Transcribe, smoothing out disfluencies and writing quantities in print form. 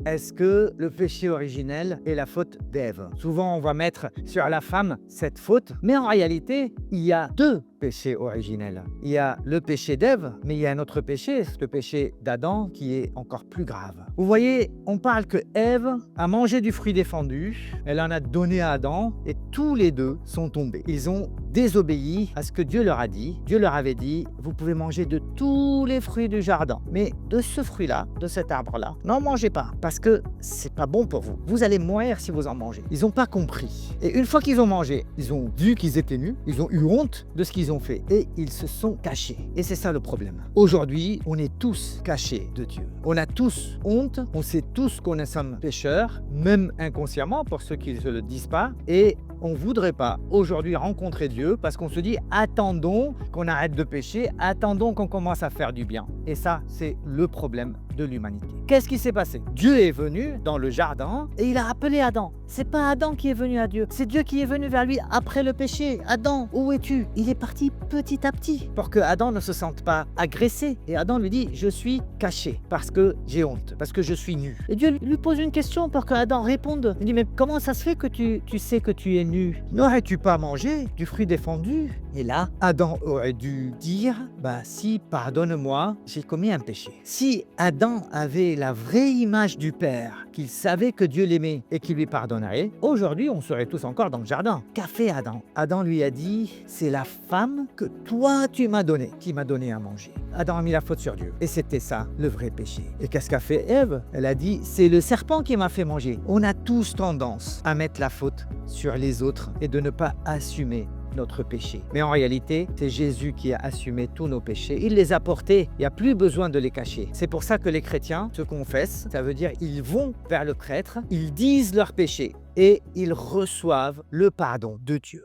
Est-ce que le péché originel est la faute d'Ève? Souvent, on va mettre sur la femme cette faute, mais en réalité, il y a deux péchés originels. Il y a le péché d'Ève, mais il y a un autre péché, le péché d'Adam, qui est encore plus grave. Vous voyez, on parle que Ève a mangé du fruit défendu, elle en a donné à Adam, et tous les deux sont tombés. Ils ont désobéi à ce que Dieu leur a dit. Dieu leur avait dit, vous pouvez manger de tous les fruits du jardin, mais de ce fruit-là, de cet arbre-là, n'en mangez pas, parce que c'est pas bon pour vous. Vous allez mourir si vous en mangez. Ils n'ont pas compris. Et une fois qu'ils ont mangé, ils ont vu qu'ils étaient nus, ils ont eu honte de ce qu'ils ont fait, et ils se sont cachés. Et c'est ça le problème. Aujourd'hui, on est tous cachés de Dieu. On a tous honte, on sait tous qu'on sommes pécheurs, même inconsciemment pour ceux qui ne se le disent pas, et on ne voudrait pas aujourd'hui rencontrer Dieu parce qu'on se dit attendons qu'on arrête de pécher, attendons qu'on commence à faire du bien. Et ça, c'est le problème de l'humanité. Qu'est-ce qui s'est passé? Dieu est venu dans le jardin et il a appelé Adam. C'est pas Adam qui est venu à Dieu, c'est Dieu qui est venu vers lui après le péché. Adam, où es-tu? Il est parti petit à petit pour que Adam ne se sente pas agressé. Et Adam lui dit, je suis caché parce que j'ai honte, parce que je suis nu. Et Dieu lui pose une question pour que Adam réponde. Il dit, mais comment ça se fait que tu sais que tu es nu? N'aurais-tu pas mangé du fruit défendu? Et là, Adam aurait dû dire, si, pardonne-moi, j'ai commis un péché. Si Adam avait la vraie image du Père, qu'il savait que Dieu l'aimait et qu'il lui pardonnerait, aujourd'hui on serait tous encore dans le jardin. Qu'a fait Adam? Adam lui a dit, c'est la femme que toi tu m'as donnée, qui m'a donné à manger. Adam a mis la faute sur Dieu. Et c'était ça, le vrai péché. Et qu'est-ce qu'a fait Ève? Elle a dit, c'est le serpent qui m'a fait manger. On a tous tendance à mettre la faute sur les autres et de ne pas assumer notre péché. Mais en réalité, c'est Jésus qui a assumé tous nos péchés. Il les a portés. Il n'y a plus besoin de les cacher. C'est pour ça que les chrétiens se confessent. Ça veut dire ils vont vers le prêtre, ils disent leurs péchés et ils reçoivent le pardon de Dieu.